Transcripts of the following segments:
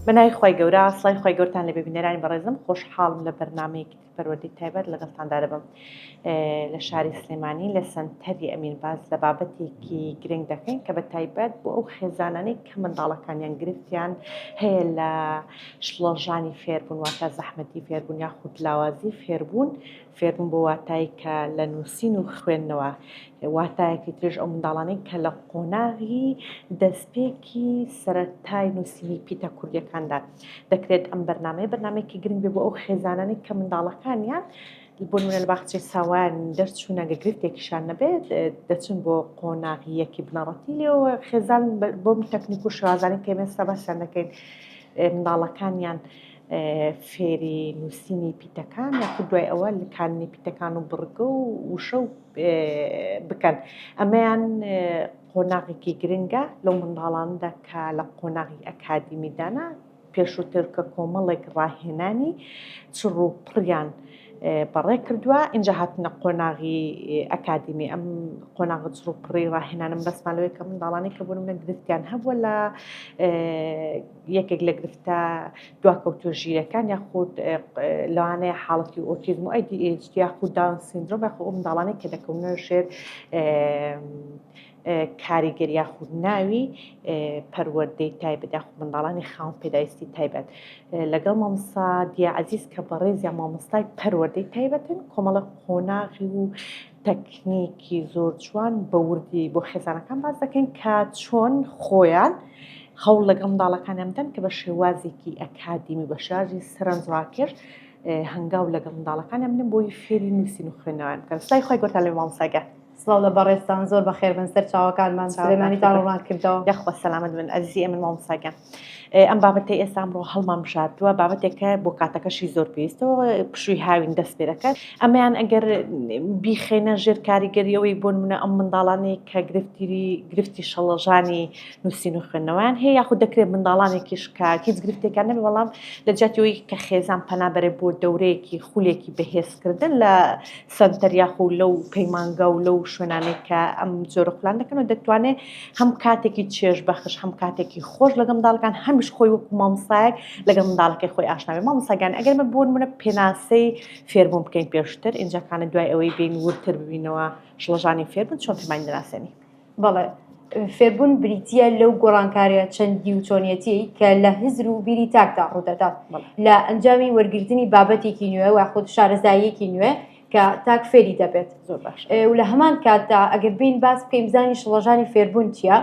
بەنای خۆی گەورە سڵای خۆی گەورتان لە ببینەرانی بەڕێزم خۆشحاڵم لە بەرنمەیەکی پەروەردەی تایبەت لەگەڵتاندا دەبم لە شاری سلێمانی لە سنتەری ئەمینباز لە بابەتێکی گرنگ دەکەین کە بە تایبەت بۆ ئەو خێزانانەی کە منداڵەکانیان گرفتیان هەیە لە شڵەژانی فێربوون واتە زەحمەتی فێربوون یاخود لاوازی فێربوون بۆ واتایی کە لە نووسین و خوێندنەوە واتایەکی ترژ ئەو منداڵانەی کە لە قۆناغی دەستپێکی سەرەتای نووسینی پیتە کوردیەکاندا دەکرێت ئەم بەرنمەیەکی گرنگ بێ بۆ ئەو خێزانانەی کە منداڵەکانیان بۆ نمونە لە باخچەی ساوان دەرچوونە گرفتێکیشان نەبێت دەچون بۆ قۆناغی یەکی بنەڕەتی لێەوە خێزان بۆم تەکنیک و شێوازانەی کە ئێمە باسییان دەکەین منداڵەکانیان فێری نووسینی پیتەکان یاخود دوای ئەوە لکاننی پیتەکان و بڕگە و وشە و بکەن ئەمەیان قۆناغێکی گرنگە لەو منداڵاندا کە لە قۆناغی ئەکادیمیدانە پێشووتر کە کۆمەڵێک ڕاهێنانی چڕ و پڕیان بەڕێ کردووە اینجا هاتنە قۆناغی ئەکادیمی ئەم قۆناغ چڕ و پڕی ڕاهێنانم بەسمالەوەی کە منداڵانەی کە بۆ نمونە گرفتیان هەبووە لە یەکێک لە گرفتە دواکەوتوە ژیرەکان یاخود لەوانەیە حاڵەتی ئۆتیزم و ADHD یاخود داون سیندرۆم یاخود ئەو منداڵانەی کە دەکەونە ژێر کاریگەری یاخود ناوی پەروەردەی تایبەت یاخود منداڵانی خاوەن پێداویستی تایبەت لەگەڵ مامۆستا دیا عەزیز کە بەڕێزیان مامۆستای پەروەردەی تایبەتن کۆمەڵە قۆناغی و تەکنیکی زۆر جوان بە وردی بۆ خێزانەکان باز دەکەین کە چۆن خۆیان هەوڵ لەگەڵ منداڵەکانیان بدەن کە بە شێوازێکی ئەکادیمی بە شێوازی سەرنجڕاکێش هەنگاو لەگەڵ منداڵەکانیان بدەن بۆی فێری نووسین و خوێندنەوەیان بکەن سڵای خۆی گەورتان لێ مامۆستاگە سڵاو لە بەڕێستان زۆر بەخێر بن سەر چاوەکانمان سلێمانیتان ڕوان کردەوە یاخوا سەلامەت بن ئەزیزی ئەمن مامۆستاگە ئەم بابەتەی ئێستا ئەمڕۆ هەڵمان بژاردووە بابەتێکە بۆ کاتەکەشی زۆر پێویستەوە پشووی هاوین دەست پێ دەکات ئەمەیان ئەگەر بیخێنە ژێر کاریگەریەوەی بۆ نمونە ئەم منداڵانەی کە گرفتی شەڵەژانی نووسین و خوێندنەوەیان هەیە یاخود دەکرێت منداڵانێکیش کە هیچ گرفتێکیان نەبێ بەڵام لە جاتیەوەی کە خێزان پەنابەرێ بۆ دەورەیەکی خولێکی بەهێزکردن لە سەنتەر یاخود لەو پەیمانگا و لەو شوێنانەی کە ئەم جۆرە خوڵان دەکەن و دەتوانێت هەم کاتێکی چێژ بەخش هەم کاتێکی خۆش لەگەڵ منداڵەکان هەمیش خۆی وەکو مامۆستایەک لەگەڵ منداڵەکەی خۆی ئاشنا بێ مامۆستاگیان ئەگەر مە بۆ نمونە پێناسەی فێربوون بکەین پێشتر اینجاکانە دوای ئەوەی بین ورتر ببینەوە شڵەژانی فێربوون چۆن پێمان دەناسێنی بەڵێ فێربوون بریتیە لەو گۆڕانکاریە چەندی و چۆنیەتی کە لە هزر و بیری تاکدا ڕوودەدات لە ئەنجامی وەرگرتنی بابەتێکی نوێ و خۆت شارەزاییەکی نوێ کە تاک فێری دەبێت زۆر باش و لە هەمان کاتدا ئەگەر بین باس بکەین بزانی شڵەژانی فێربوون چییە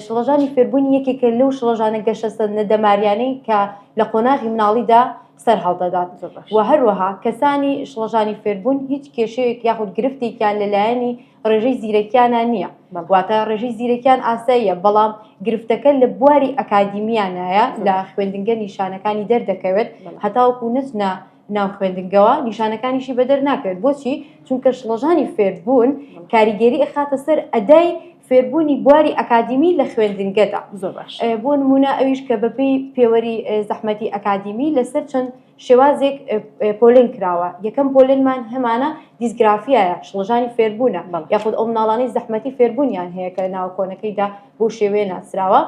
شڵەژانی فێربوونی یەکێکە لەو شڵەژانە گەشەسەدنە دەماریانەی کە لە قۆناغی مناڵیدا سەر هەڵدەدات و هەروەها کەسانی شڵەژانی فێربوون هیچ کێشەیەک یاخود گرفتێکیان لەلایەنی ڕێژەی زیرەکیانە نییە واتە ڕێژەی زیرەکیان ئاساییە بەڵام گرفتەکە لە بواری ئەکادیمیانایە لە خوێندنگە نیشانەکانی دەردەکەوێت هەتاوەکو نچنە ناو خوێندنگەوە نیشانەکانیشی بەدەر ناکەوێت بۆچی چونکە شڵەژانی فێربوون کاریگەری ئەخاتە سەر ئەدای فێربوونی بواری ئەکادیمی لە خوێندنگەدا زۆر باش بۆ نمونە ئەویش کە بەپێی پێوەری زەحمەتی ئەکادیمی لەسەر چەند شێوازێک پۆلێن کراوە یەکەم پۆلێنمان هەمانە دیزگرافیایە شڵەژانی فێربوونە یاخود ئەو مناڵانەی زەحمەتی فێربوونیان هەیە کە ناو کۆنەکەیدا بۆ شێوەیە ناسراوە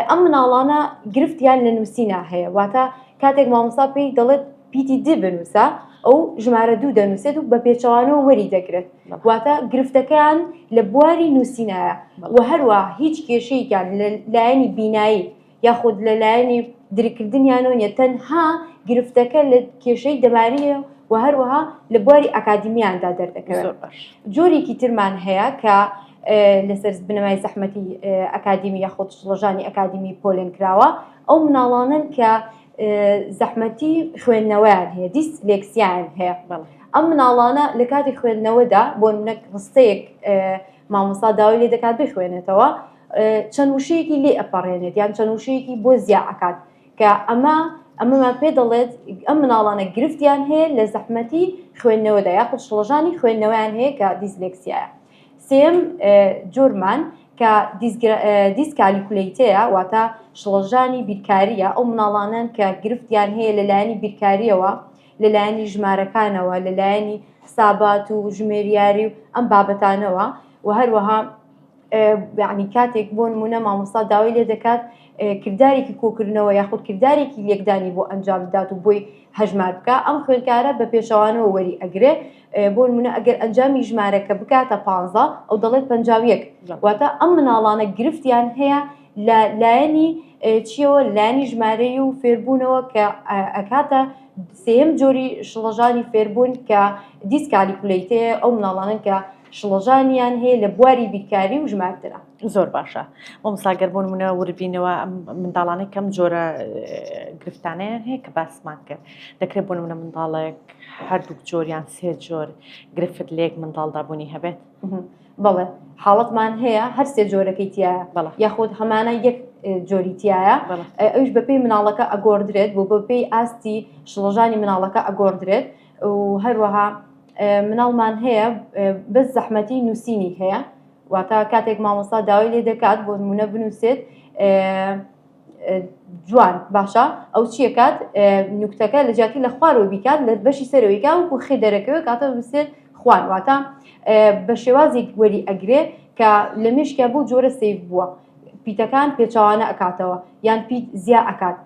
ئەم مناڵانە گرفتیان لە نووسینە هەیە واتە کاتێک مامۆستا پێی دەڵێت پیتی دی بنووسە ئەو ژمارە 2 دەنووسێت و بە پێچەوانەوە وەری دەگرێت واتە گرفتەکەیان لە بواری نووسینایە و هەروە هیچ کێشەیەکیان لە لایەنی بینایی یاخود لە لایەنی دریکردنیانەوە نیە تەنها گرفتەکە لە کێشەی دەماریە و هەروەها لە بواری ئەکادیمیاندا دەردەکەوێت جۆرێکی ترمان هەیە کە لەسەر بنەمای زەحمەتی ئەکادیمی یاخود شڵەژانی ئەکادیمی پۆلێن کراوە ئەو مناڵانن کە زەحمەتی خوێندنەوەیان هەیە دیسلێکسیان هەیە ئەم مناڵانە لە کاتی خوێندنەوەدا بۆ نمونە ڕستەیەک مامۆستا داوای لێ دەکات بخوێنێتەوە چەند وشەیەکی لێ ئەپەڕێنێت یان چەند وشەیەکی بۆ زیا ئەکات کە ئەمەمان پێ دەڵێت ئەم مناڵانە گرفتیان هەیە لە زەحمەتی خوێندنەوەدا یاخود شڵەژانی خوێندنەوەیان هەیە کە دیسلێکسیایە سێم جۆرمان کە دیسکالیکولیتەیە واتە شڵەژانی بیرکاریە ئەو مناڵانن کە گرفتیان هەیە لەلایەنی بیرکاریەوە لەلایەنی ژمارەکانەوە لەلایەنی حسابات و ژمێریاری و ئەم بابەتانەوە و هەروەها یعنی کاتێک بۆ نمونە مامۆستا داوای لێ دەکات کردارێکی کۆکردنەوە یاخود کردارێکی لێکدانی بۆ ئەنجام بدات و بۆی هەژمار بکە ئەم خوێندکارە بە پێشەوانەوە وەری ئەگرێ بۆ نمونە ئەگەر ئەنجامی ژمارەکە بکاتە 15 ئەو دەڵێت 51 واتە ئەم مناڵانە گرفتیان هەیە لە لایەنی چیەوە لایەنی ژمارەی و فێربوونەوە کە ئەکاتە سێم جۆری شڵەژانی فێربوون کە دیسکالیکولیتەیە ئەو مناڵانن کە شڵەژانیان هەیە لە بواری بیرکاری و ژمارترا. زۆر باشە مامۆستاگەر بۆ نمونە وردبینەوە منداڵانەی کەم جۆرە گرفتانیان هەیە کە باسمان کرد دەکرێت بۆ نمونە منداڵێک هەردوو جۆریان سێ جۆر گرفت لێک منداڵدابوونی هەبێت بەڵێ حاڵەتمان هەیە هەر سێ جۆرەکەی تایە یاخود هەمانە یەک جۆری تایە ئەوش بەپێی مناڵەکە ئەگۆڕدرێت بۆ بەپێی ئاستی شڵەژانی مناڵەکە ئەگۆڕدرێت و هەروەها مناڵمان هەیە بەس زەحمەتی نووسینی هەیە واتە کاتێک مامۆستا داوای لێ دەکات بۆ نمونە بنووسێت جوان باشە ئەو چیەکات نوکتەکە لە جیاتی لە خوارەوە بیکات لە بەشی سەرەوەیکا وکو خێ دەرەکەوە کاتە بنووسێت خوان واتە بە شێوازێک وەری ئەگرێ کە لە مێشکیا بوو جۆرە سیف بووە پیتەکان پێچوانە ئەکاتەوە یان پیت زیا ئەکات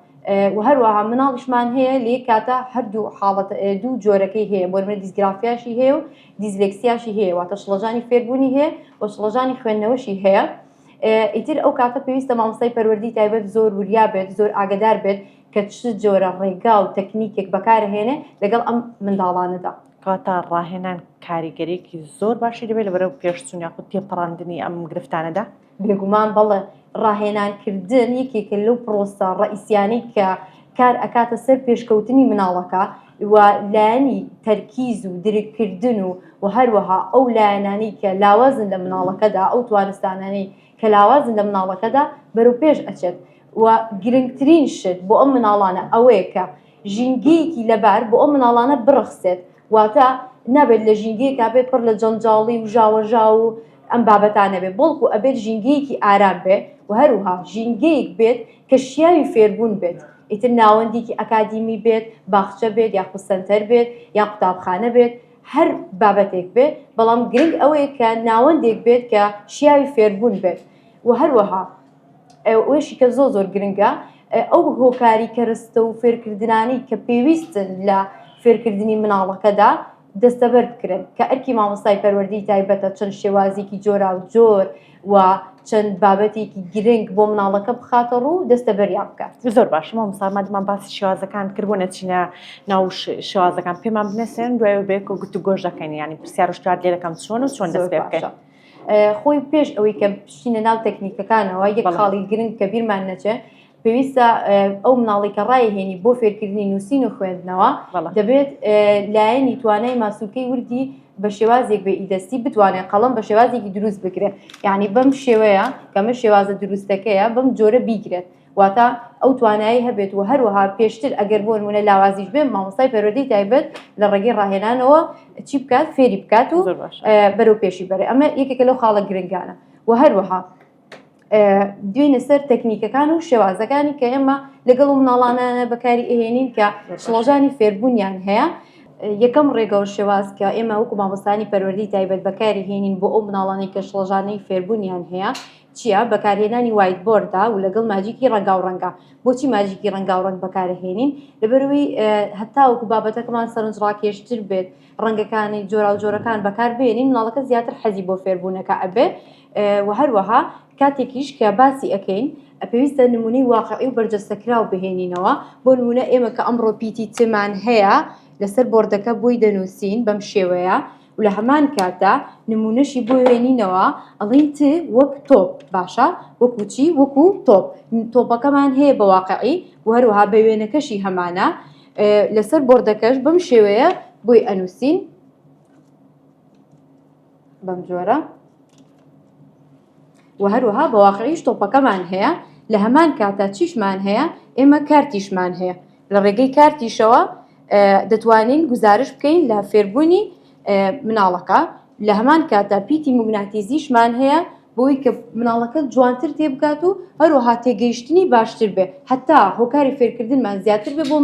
و هەروەها مناڵیشمان هەیە لێ کاتە هەردوو حاڵەت دوو جۆرەکەی هەیە بۆ نمونە دیسگرافیاشی هەیە و دیزلێکسیاشی هەیە واتە شڵەژانی فێربوونی هەیە و شڵەژانی خوێندنەوەشی هەیە ئیتر ئەو کاتە پێویستە مامۆستای پەروەردی تایبەت زۆر وریا بێت زۆر ئاگدار بێت کە چ جۆرە ڕێگا و تەکنیکێک بەکارهێنێ لەگەڵ ئەم منداڵانەدا کاتە ڕاهێنان کاریگەریەکی زۆر باشی دەبێت لەبەرەو پێشچوون یاخود تێپەڕاندنی ئەم گرفتانەدا بێگومان بەڵێ ڕاهێنانکردن یەکێکە لەو پرۆسە ڕئیسیانەی کە کار ئەکاتە سەر پێشکەوتنی مناڵەکە و لایەنی تەرکیز و درکردن و هەروەها ئەو لایەنانی کە لاوازن لە مناڵەکەدا ئەو توانستانانەی کە لاوازن لە مناڵەکەدا بەرەو پێش ئەچێت و گرنگترین شت بۆ ئەم مناڵانە ئەوەیە کە ژینگەیەکی لەبار بۆ ئەم مناڵانە بڕخسێت واتە نابێت لە ژینگەیەکا بێت پڕ لە جەنجاڵی و ژاوەژا و ئەم بابەتانە بێت بەڵکو ئەبێت ژینگەیەکی ئارام بێت و هەروها ژینگەیەک بێت کە شیاوی فێربوون بێت ئیتر ناوەندێکی ئەکادیمی بێت باخچە بێت یاخود سەنتەر بێت یا قوتابخانە بێت هەر بابەتێک بێت بەڵام گرنگ ئەوەیە کە ناوەندێک بێت کە شیاوی فێربوون بێت و هەروەها ئەوەشی کە زۆر گرنگە ئەو هۆکاری کەرستە و فێرکردنانی کە پێویستن لە فێرکردنی مناڵەکەدا دەستەبەر بکرن کە ئەرکی مامۆستای پەروەردی تایبەتە چەند شێوازێکی جۆرا و جۆر و چەند بابەتێکی گرنگ بۆ مناڵەکە بخاتە ڕوو دەستەبەریان بکات. زۆر باش مامۆستا مادەمان باسی شێوازەکان کردبوو نەچینە ناو شێوازەکان پێمان بنێسێن دوای بێک و گفتوگۆ دەکەین ینی پرسیار و شتوار لێ دەکەم چۆن و چۆن دەست پێ بکەین. خۆی پێش ئەوەی کە بچینە ناو تەکنیکەکانەوە یەک خاڵی گرنگ کە بیرمان نەچێ پێویستە ئەو مناڵی کە ڕایهێنی بۆ فێرکردنی نووسین و خوێندنەوە دەبێت لایەنی توانای ماسوولکەی وردی بە شێوازێک بە ئیدەستی بتوانێت قەڵم بە شێوازێکی دروست بکرێت یعنی بەم شێوەیە کەمە شێوازە دروستەکەیە بەم جۆرە بیگرێت واتە ئەو توانایی هەبێت و هەروەها پێشتر ئەگەر بۆ نمونە لاوازیش بێ مامۆستای پەروەردی تایبەت لە ڕێگەی ڕاهێنانەوە چی بکات فێری بکات و بەرەو پێشی بەرێ ئەمە یەکێکە لەو خاڵە گرنگانە و هەروەها دوێنە سەر تەکنیکەکان و شێوازەکانی کە ئێمە لەگەڵ و مناڵانە بەکاری ئەهێنین کە شڵەژانی فێربوونیان هەیە یەکەم ڕێگە و شێواز کە ئێمە وەکو مامۆستانی پەروەردی تایبەت بەکاری هێنین بۆ ئەو مناڵانی کە شڵەژانەی فێربوونیان هەیە چییە بەکارهێنانی وایت بۆردا و لەگەڵ ماجیکی ڕەنگا و ڕەنگە بۆچی ماجیکی ڕەنگا و ڕەنگ بەکارهێنین لەبەروی هەتا وەکو بابەتەکەمان سەرنجڕاکێشتر بێت ڕەنگەکانی جۆرا و جۆرەکان بەکار بێنین مناڵەکە زیاتر حەزی بۆ فێربوونەکە ئەبێ و هەروەها کاتێکیش کە باسی ئەەکەین پێویستە نمونەی واقعی و بەرجەستەکراو بهێنینەوە بۆ نمونە ئێمە کە ئەمڕۆ پیتی تمان هەیە لەسەر بۆردەکە بۆی دەنووسین بەم شێوەیە و لە هەمان کاتە نمونەشی بۆ وێنینەوە ئەڵین ت وەک تۆپ باشە وەکو چی وەکو تۆپ تۆپەکەمان هەیە بە واقعی و هەروەها بە وێنەکەشی هەمانە لەسەر بۆردەکەش بەم شێوەیە بۆی ئەنووسین بەم جۆرە و هەروەها بە واقعیش تۆپەکەمان هەیە لە هەمان کاتە چیشمان هەیە ئێمە کارتیشمان هەیە لە ڕێگەی کارتیشەوە دەتوانین گزارش بکەین لە فێربوونی مناڵەکە لە هەمان کاتە پیتی موگناتیزیشمان هەیە بۆی کە مناڵەکە جوانتر تێبگات و هەروەها تێگەیشتنی باشتر بێ هەتا هۆکاری فێرکردنمان زیاتر بێ بۆ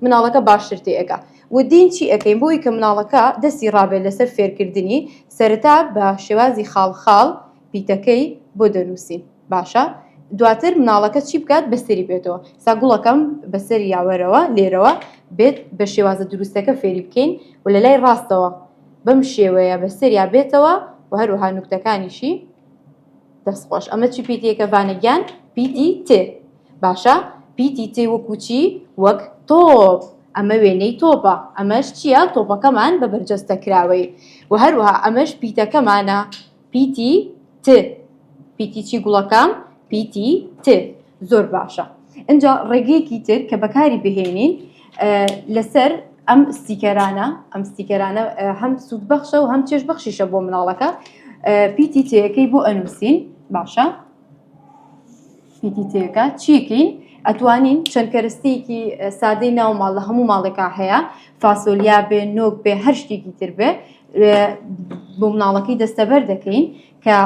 مناڵەکە باشتر تێئەکە و دین چی ئەەکەین بۆی کە مناڵەکە دەستی ڕابێت لەسەر فێرکردنی سەرەتا بە شێوازی خاڵخاڵ پیتەکەی بۆ دەنووسین باشە دواتر مناڵەکە چی بکات بەسەری بێتەوە ساگوڵەکەم بەسەری یاوەرەوە لێرەوە بێت بە شێوازە دروستەکە فێری بکەین و لە لای ڕاستەوە بەم شێوەیە بەسەریا بێتەوە و هەروەها نوکتەکانیشی دەستخۆش ئەمە چی پیتەکە وانەگیان پیتی تێ باشە پیتی تێ وەکوچی وەک تۆپ ئەمە وێنەی تۆپە ئەمەش چییە تۆپەکەمان بە بەرجەستە کراوەی و هەروەها ئەمەش پیتەکەمانە پیتی ت پیتی چی گوڵەکەم پیتی ت زۆر باشە اینجا ڕێگەیەکی تر کە بەکاری بهێنین لەسەر ئەم ستیکەرانە هەم سوودبەخشە و هەم چێژبەخشیشە بۆ مناڵەکە پیتی تەکەی بۆ ئەنووسین باشە پیتی تەکە چیکەین ئەتوانین چەند کەرەستەیەکی سادەی ناو ماڵ لە هەموو ماڵێکا هەیە فاسۆلیا بێ نۆک بێ هەر شتێکی تر بێ بۆ مناڵەکەی دەستەبەر دەکەین کە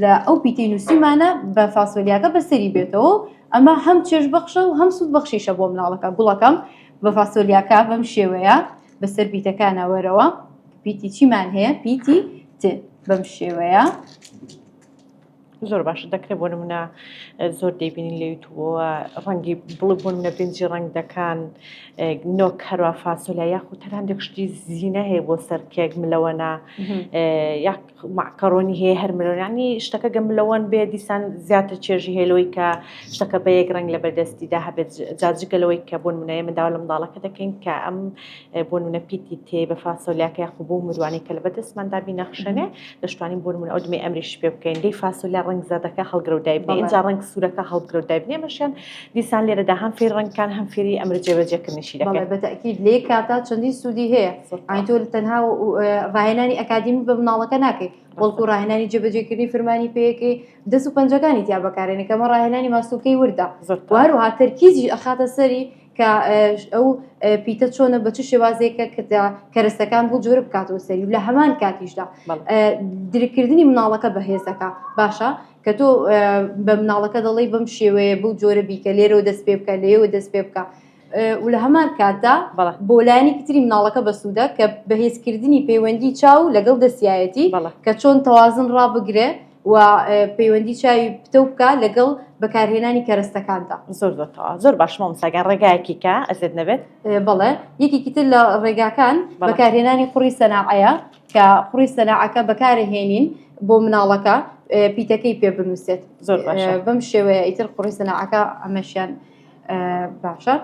لە ئەو پیتی نووسیمانە بە فاسۆلیاکە بەسەری بێتەوە ئەمە هەم چێژبەخشە و هەم سوودبەخشیشە بۆ مناڵەکە گوڵەکەم بە فاسۆلیاکە بەم شێوەیە بەسەر پیتەکانە وەرەوە پیتی چیمان هەیە پیتی ت بەم شێوەیە زۆر باشە دەکرێت بۆ نمونە زۆر دەیبینین لە یوتیوبەوە ڕەنگی بڵێ بۆ نمونە برنجی ڕەنگ دەکان نۆک هەروە فاسۆلیا یاخود هەر هەندێک شتی زیینە هەیە بۆ سەر کێک ملەوەنا یا ماکەڕۆنی هەیە هەر ملەوەنی شتەکە گەم ملەوەن بێ دیسان زیاتر چێژی هێلەوەی کە شتەکە بە یەک ڕەنگ لە بەردەستیدا هەبێت جاجگەلەوەی کە بۆ نمونە منداوە لە منداڵەکە دەکەین کە ئەم بۆ نمونە پیتی تێ بە فاسۆلیاکە یاخود بۆ مروانی کە لە بەدەستماندا بینەخشەنێ دەشتوانین بۆ نمونە ئەو دمێ ئەمریش پێ بکەین دەی فاسۆلیا ڕەنگ زیادەکە هەڵگرە و دایبنێ اینجا ڕەنگ سوورەکە هەڵگرە و دایبنێ مەشیان دیسان لێرەدا هەم فێر ڕەنگکان هەم فێری ئەمر جێبەجێکردنیشی دەکەن بەتەکید لێ کاتا چەندی سوودی هەیە ئایتۆ تەنها ڕاهێنانی ئەکادیمی بە مناڵەکە ناکەیت بەڵکو ڕاهێنانی جێبەجێکردنی فرمانی پێیەکەی دەست و پەنجەکانی تیا بەکارێنێ کەمە ڕاهێنانی ماسوولکەی وردە وهروها تەرکیزی ئەخاتە سەری کە ئەو پیتە چۆنە بە چ شێوازێکە کە کەرەستەکان بۆ جۆرە بکاتەوە سەری و لە هەمان کاتیشدا درکردنی مناڵەکە بەهێزەکە باشە کە تۆ بە مناڵەکە دەڵی بەم شێوەیە بۆ جۆرە بیکە لێرەوە دەست پێ بکە لێەوە دەست پێ بکە و لە هەمان کاتدا بۆ لایەنی کتری مناڵەکە بەسوودە کە بەهێزکردنی پەیوەندی چاو لەگەڵ دەستایەتی کە چۆن تەوازن ڕابگرێ و پەیوەندی چاوی پتە بکە لەگەڵ بەکارهێنانی کەرەستەکاندا زۆر باشمە مساگەن ڕێگایەکی کە ئەزێت نەبێت بەڵێ یەکێکی تر لە ڕێگاکان بەکارهێنانی قوڕی سەناعەیە کە قوڕی سەناعەکە بەکارهێنین بۆ مناڵەکە پیتەکەی پێ بنووسێت بەم شێوەیە ئیتر قوڕی سەناعەکە ئەمەشیان باشە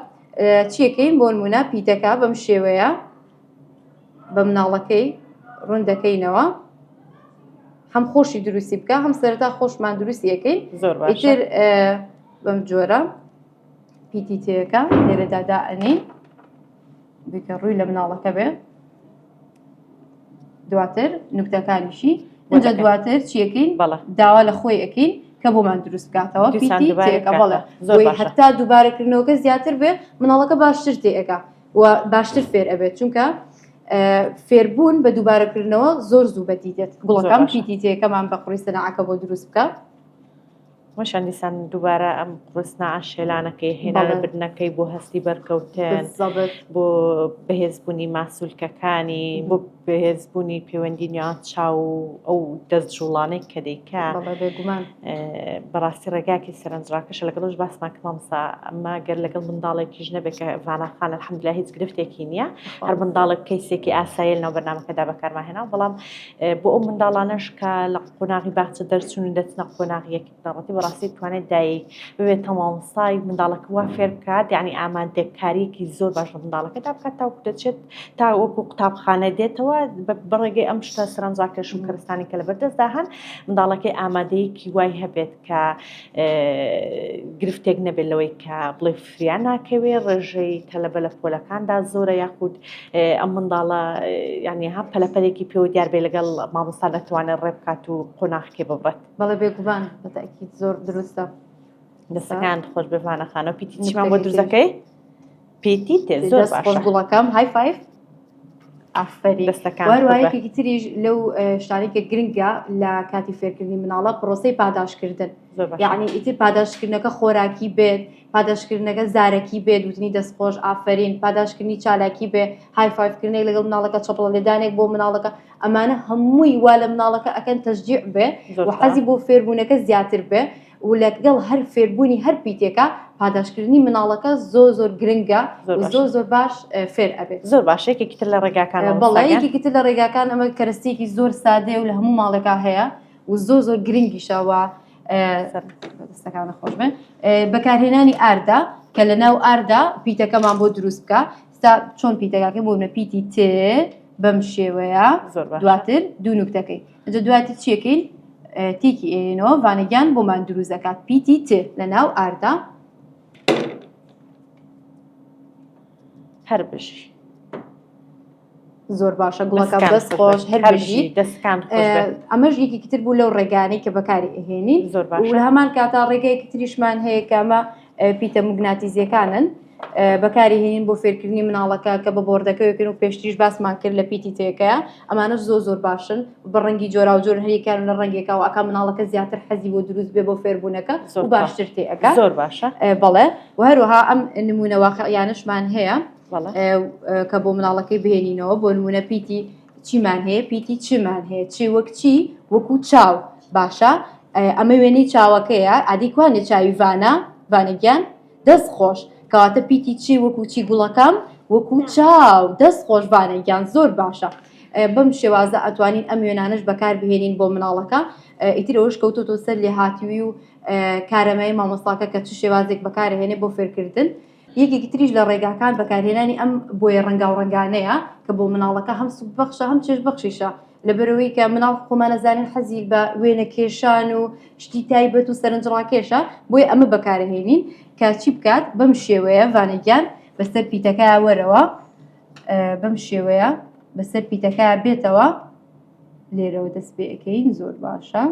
چیەکەین بۆ نمونە پیتەکە بەم شێوەیە بە مناڵەکەی ڕوندەکەینەوە هەم خۆشی دروستی بکە هەم سەرەتا خۆشمان دروستی یەکەین ئیتر بەم جۆرە پیتی تێەکە لێرەدا دائەنین بکە ڕووی لە مناڵەکە بێ دواتر نوکتەکانیشی اینجا دواتر چیەکەین داوا لە خۆی ئەەکەین کە بۆمان دروست بکاتەوە پیتی تێەکە بەڵێ هەتا دووبارەکردنەوەکە زیاتر بێ مناڵەکە باشتر تێەکە و باشتر فێر ئەبێت چونکە فێربوون بە دووبارەکردنەوە زۆر زوو بەدی دێت گوڵەکەم پیتی تێەکەمان بە قوڕی سەناعەکە بۆ دروست بکە وەشان دیسان دووبارە ئەم قرسنا شێلانەکەی هێنانە بردنەکەی بۆ هەستی بەرکەوتن بۆ بەهێزبوونی ماسوولکەکانی بۆ بەهێزبوونی پەیوەندی نێوان چاو ئەو دەست جوڵانەی کە دەیکا بەڕاستی ڕێگاکی سەرنجڕاکەشە لەگەڵش باسمان کڵامسا ئەمە گەر لەگەڵ منداڵێکیش نەبێت کە ڤانەخان الحەمدوللا هیچ گرفتێکی نییە هەر منداڵێک کەیسێکی ئاسایی لەناو بەرنامەکەدا بەکارماهێنا بەڵام بۆ ئەو منداڵانەش کە لە قۆناغی باخچە دەرچوون دەچنە قۆناغیەکی بنەڕەتی بەڕاستی توانێت دایک ببێت تەمامسای منداڵەکە وا فێر بکات یعنی ئامادەکاریەکی زۆر باش لە منداڵەکەدا بکات تاوەکو دەچێت تا وەکو قوتابخانە دێتەوە بەڕێگەی ئەم شتە سەرنجڕاکێش و کەرستانی کە لە بەردەستدا هەن منداڵەکەی ئامادەیەکی وای هەبێت کە گرفتێک نەبێت لەوەی کە بڵێ فریان ناکەوێ ڕێژەی تەلەبە لە پۆلەکاندا زۆرە یاخود ئەم منداڵە یعنی ها پەلەپەلێکی پێوە دیار بێ لەگەڵ مامۆستا دەتوانێت ڕێ بکات و قۆناغکێ ببڕێت بەڵێ بێگومان بەتەکید زۆر دروستە دەستەکان خۆش بێوانەخانە و پیتی چیمان بۆ دروستەکەی پیتی تێ زۆر باش گوڵەکەم های فایف ئافرین دەستەکان وایەکی تریش لەو شتانێکە گرنگە لە کاتی فێرکردنی مناڵە پرۆسەی پاداشکردن یعنی ئیتر پاداشکردنەکە خۆراکی بێت پاداشکردنەکە زارەکی بێت وتنی دەستخۆش ئافرین پاداشکردنی چالاکی بێ هایفایفکردنێک لەگەڵ مناڵەکە چۆپڵە لێدانێک بۆ مناڵەکە ئەمانە هەمووی وا لە مناڵەکە ئەکەن تەشجیع بێ و حەزی بۆ فێربوونەکە زیاتر بێ و لەگەڵ هەر فێربوونی هەر پیتێکە پاداشکردنی مناڵەکە زۆر گرنگە زۆر باش فێر ئەبێت زۆر باشێکی تر لە ڕێگاکان بەڵەیەکی تر لە ڕێگاکان ئەمە کەرەستێکی زۆر سادەیە و لە هەموو ماڵێکا هەیە و زۆر گرنگیشەوە دەستەکان خۆش بن بەکارهێنانی ئاردا کە لە ناو ئاردا پیتەکەمان بۆ دروست بکە ستا چۆن پیتەکەکە بۆ منە پیتی ت بەم شێوەیە دواتر دوو نوکتەکەی ئەجا دواتر چیەکەین تێکی ئێنەوە وانەگیان بۆمان دروست دەکات پیتی ت لە ناو ئاردا هەر بژی زۆر باشە گوڵەکە دەست خۆش هەر بژی دەستکان ئەمەش یەکێکی تر بوو لەو ڕێگانەی کە بەکاری ئەهێنین زۆر باش لە هەمان کاتا ڕێگەیەکی تریشمان هەیە کە ئەمە پیتە موگناتیزیەکانن بەکاری هێنین بۆ فێرکردنی مناڵەکە کە بە بۆردەکەوێکن و پێشتریش باسمان کرد لە پیتی تێکەیە ئەمانەش زۆر باشن بە ڕەنگی جۆرا و جۆر هەریەکان لە ڕەنگێکا و ئەکا مناڵەکە زیاتر حەزی بۆ دروست بێ بۆ فێربوونەکە و باشتر تێئەکە زۆر باشە بەڵێ و هەروەها ئەم نمونە واقعیانشمان هەیە کە بۆ مناڵەکەی بهێنینەوە بۆ نمونە پیتی چیمان هەیە پیتی چمان هەیە چی وەک چی وەکو چاو باشە ئەمە وێنەی چاوەکەیە ئادیکوانێ چاوی وانەگیان دەست خۆش کەواتە پیتی چی وەکو چی گوڵەکەم وەکو چاو دەست خۆشبانەگیان زۆر باشە بەم شێوازە ئەتوانین ئەم وێنانش بەکار بهێنین بۆ مناڵەکە ئیتر ئەوش کەوتۆ سەر لێ هاتیوی و کارەمەی مامۆستاکە کە چ شێوازێک بەکارهێنێ بۆ فێرکردن یەکێکی تریش لە ڕێگاکان بەکارهێنانی ئەم بۆیە ڕەنگا و ڕەنگانەیە کە بۆ مناڵەکە هەم سوب بەخشە هەم چێش بەخشیشە لەبەرەوەی کە مناڵ خۆمانەزانین حەزی بە وێنە کێشان و شتی تایبەت و سەرنجڕاکێشە بۆیە ئەمە بەکارهێنین کە چی بکات بەم شێوەیە وانەگیان بەسەر پیتەکە وەرەوە بەم شێوەیە بەسەر پیتەکە بێتەوە لێرەوە دەست پێەکەین زۆر باشە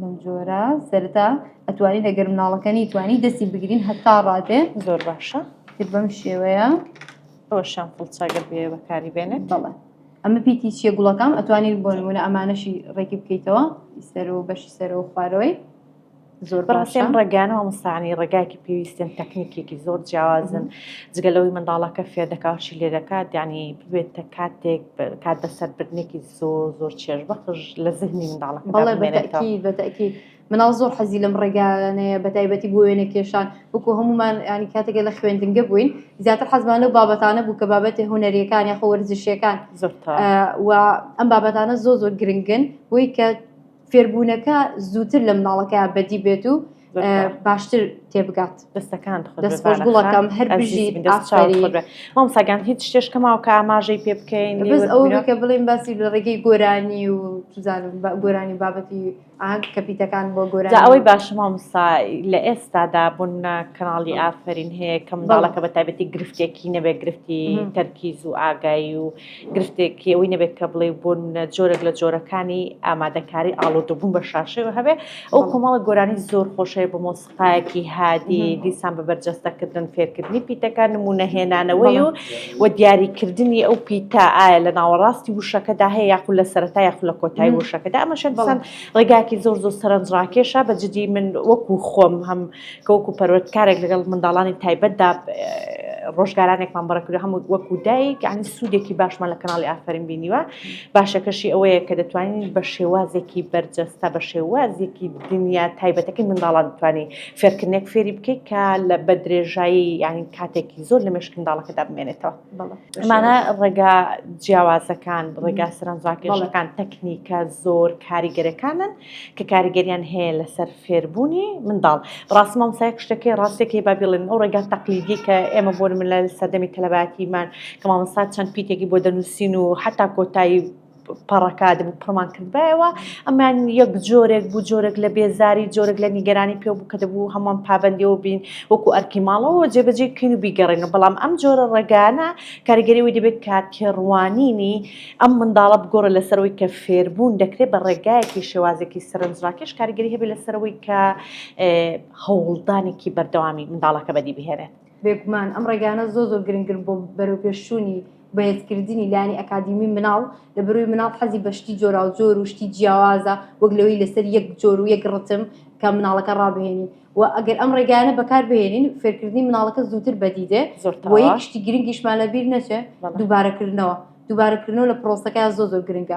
بەم جۆرە سەرتا ئەتوانین ئەگەر مناڵەکانی توانی دەستی بگرین هەتا ڕادێ زۆر باشە بەم شێوەیە ئەوە شان فڵچاگەر بێ بەکاری بێنێت بەڵێ ئەمە پیتی چیە گوڵەکەم ئەتوانین بۆ نمونە ئەمانەشی ڕێکی بکەیتەوە سەر و بەشی سەرەوە خوارەوەی زۆر بەڕاستیان ڕێگانەوە مستعانی ڕێگایکی پێویستن تەکنیکێکی زۆر جیاوازن جگەلەوەی منداڵەکە فێر دەکاتشی لێ دەکات ینی ببێتە کاتێک کات بەسەربردنێکی زۆر چێژ بەخش لە زهنی منداڵەکە بەڵێ بەتەکی مناڵ زۆر حەزی لەم ڕێگانەیە بەتایبەتی بۆ وێنە کێشان بکو هەمومان ینی کاتێکە لە خوێندنگە بووین زیاتر حەزمانە و بابەتانە بوو کە بابەتی هوەریەکان یاخۆ وەرزشیەکان و ئەم بابەتانە زۆر گرنگن بۆی کە فێربوونەکە زووتر لە مناڵەکە بەدی بێت و باشتر تێبگات دەستەکان دەستخۆش گوڵەکەم هەر بژی مامساگان هیچ شتێشکەماوە کە ئاماژەی پێ بکەین بەس ئەو کە بڵێن باسی لە ڕێگەی گۆرانی و توزانم گۆرانی بابەتی کەپیتەکان بۆ گۆران ئەوەی باشە مامسا لە ئێستادا بوون کەناڵی ئافرین هەیە کە منداڵەکە بە تایبەتی گرفتێکی نەبێت گرفتی تەرکیز و ئاگایی و گرفتێکی ئەوەی نەبێت کە بڵێ بوون جۆرێک لە جۆرەکانی ئامادەکاری ئاڵۆدەبوون بە شاشەوە هەبێ ئەو کۆمەڵە گۆرانی زۆر خۆشەیە بە مۆسیقایەکی هادی دیسان بە بەرجەستەکردن فێرکردنی پیتەکان نمونەهێنانەوەی و دیاریکردنی ئەو پیتە ئایا لە ناوەڕاستی وشەکەدا هەیە یاخو لە سەرەتا یاخو لە کۆتایی وشەکەدا ئەمەشە دیسان ڕێگاکی زۆر سەرنجڕاکێشە بە جدی من وەکو خۆم هەم کە وەکو پەروەردکارێک لەگەڵ منداڵانی تایبەتدا ڕۆژگارانێکمان بەڕێکرد هەموو وەکو دایک یعنی سوودێکی باشمان لە کەناڵی ئافرین بینیوە باشەکەشی ئەوەیە کە دەتوانین بە شێوازێکی بەرجەستە بە شێوازێکی دنیا تایبەتەکەی منداڵان دەتوانین فێرکردنێک فێری بکەیت کە لە بە درێژایی یعنی کاتێکی زۆر لە مێشک منداڵەکەدا بمێنێتەوە ئەمانە ڕێگا جیاوازەکان ڕێگا سەرنجڕاکێشەکان تەکنیکە زۆر کاریگەرەکانن کە کاریگەریان هەیە لەسەر فێربوونی منداڵ ڕاست مامسایەک شتەکەی ڕاستێکی با بڵێن ئەو ڕێگا تەقلیدی کە ئێمە بۆ من لە سەردەمی تەلەباتیمان کە مامۆستا چەند پیتێکی بۆ دەنووسین و حتا کۆتایی پەڕەکە دەبوو پڕمان کردبایەوە ئەمان یەک جۆرێک بوو جۆرێک لە بێزاری جۆرێک لە نیگەرانی پێ بوو کە دەبوو هەمووان پابندیەوە بین وەکو ئەرکی ماڵەوە جێبەجێ بکەین و بیگەڕێنە بەڵام ئەم جۆرە ڕێگانە کاریگەریەوەی دەبێت کاتێڕوانینی ئەم منداڵە بگۆڕە لەسەرەوەی کە فێربوون دەکرێت بە ڕێگایەکی شێوازێکی سەرنجڕاکێش کاریگەری هەبێت لەسەرەوەی کە هەوڵدانێکی بەردەوامی منداڵەکە بەدی بهێنێت بێگومان ئەم ڕێگانە زۆر گرنگتر بۆ بەرەوپێشچوونی بەهێزکردنی لایانی ئەکادیمی مناڵ لە بەروی مناڵ حەزی بە شتی جۆرا و جۆر و شتی جیاوازە وەک لەوەی لەسەر یەک جۆر و یەک ڕتم کە مناڵەکە ڕابهێنین و ئەگەر ئەم ڕێگانە بەکار بهێنین فێرکردنی مناڵەکە زووتر بەدیدێ و یەک شتی گرنگیشمان لەبیر نەچێ دووبارەکردنەوە لە پرۆسەکە زۆر گرنگە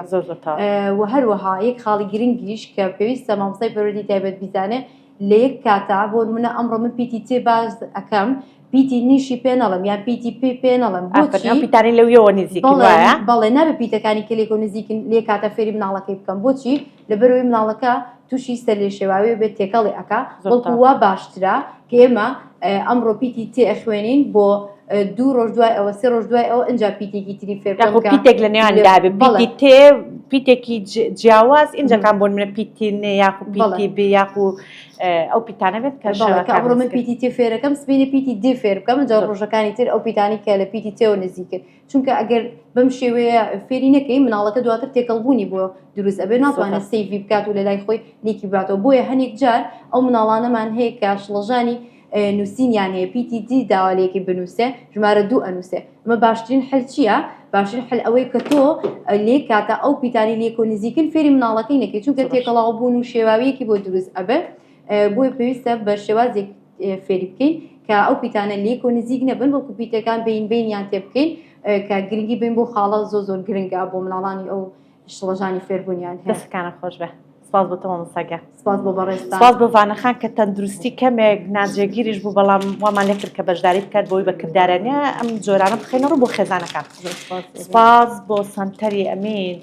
و هەروەها یەک خاڵی گرنگیش کە پێویستە مامۆستای پەروەردی تایبەت بیزانێ لە یەک کاتا بۆ نمونە ئەمڕۆ من پیتی تێ باز ئەەکەم پیتی نیشی پێ نەڵم یان پیتی پێ نەڵم پیتانی لەویەوە نزیک بەڵێ نابێ پیتەکانی کلێکۆ نزیکن لێ کاتە فێری مناڵەکەی بکەم بۆچی لەبەرەوەی مناڵەکە تووشی سەر لێ شێواوی بێت تێکەڵی ئەکا بەڵکو وا باشترا کە ئێمە ئەمڕۆ پیتی تێ ئەخوێنین بۆ 2 ڕۆژ دوای ئەوە 3 ڕۆژ دوای ئەوە ئەنج پیتێکی تری فێر پیتێک لە نێوان دابێ پیتی تێ پیتێکی جیاواز اینجاکان بۆ منە پیتینێ یاخو پیتی بێ یاخو ئەو پیتانە بێت کەڕۆ من پیتی تێ فێرەکەم سبینە پیتی دێ فێر بکەم جا ڕۆژەکانی تر ئەو پیتانی کە لە پیتی تێوە نزیکن چونکە ئەگەر بەم شێوەیە فێری نەکەی مناڵەکە دواتر تێکەڵبوونی بۆ دروست ئەبێ ناتوانێت سەیڤی بکات و لە لای خۆی لێکی باتەوە بۆیە هەنێک جار ئەو مناڵانەمان هەیە کە شڵەژانی نووسینیان هەیە پیتی دی داوالەیەکی بنووسێ ژمارە 2 ئەنووسێ ئەمە باشترین حل چییە؟ باشترین حل ئەوەی کە تۆ لێ کاتە ئەو پیتانی لێکۆ نزیکن فێری مناڵەکەی نەکەی چونکە تێکەڵاو بوون و شێواویەکی بۆ دروست ئەبێ بۆی پێویستە بە شێوازێک فێری بکەین کە ئەو پیتانە لێکۆ نزیک نەبن بەڵکو پیتەکان بینیان تێ بکەین کە گرنگی بین بۆ خاڵە زۆر گرنگە بۆ مناڵانی ئەو شڵەژانی فێربوونیان دەستەکانە خۆش بێ سپاس بۆ تەمام ساگە سپاس بۆ بەڕێستان سپاس بۆ ڤانەخان کە تەندروستی کەمێک ناجێگیریش بوو بەڵام وامان لێ کرد کە بەشداری بکات بۆی بەکردارانە ئەم جۆرانە بخێنە ڕوو بۆ خێزانەکان سپاس بۆ سەنتەری ئەمین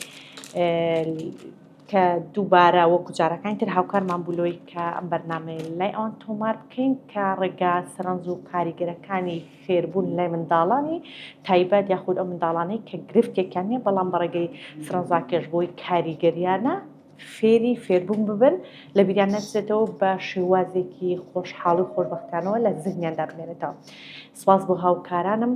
کە دووبارە وەکو جارەکانی تر هاوکارمان بوولۆی کە ئەم بەرنامەیە لای ئەوان تۆمار بکەین کە ڕێگا سەرنج و کاریگەرەکانی فێربوون لای منداڵانی تایبەت یاخود ئەو منداڵانەی کە گرفتێکیان نیە بەڵام بەڕێگەی سەرنجاکێش بۆی کاریگەریانە فێری فێربوون ببن لە بیریان نەچێتەوە بە شێوازێکی خۆشحاڵ و خۆشبەختانەوە لە زیهنیاندا بمێنێتەوە. سپاس بۆ هاوکارانم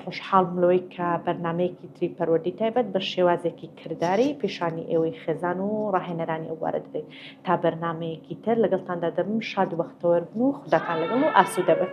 خۆشحاڵم لەوەی کە بەرنمەیەکی تری پەروەردی تایبەت بە شێوازێکی کردداری پیشانی ئێوەی خێزان و ڕاهێنەرانی ئەووارە دەبێت تا بەرنمەیەکی تر لەگەڵتاندا دەبم شاد و بەختەوەربن و خودداتان لەگەڵ و ئاسوودە بن.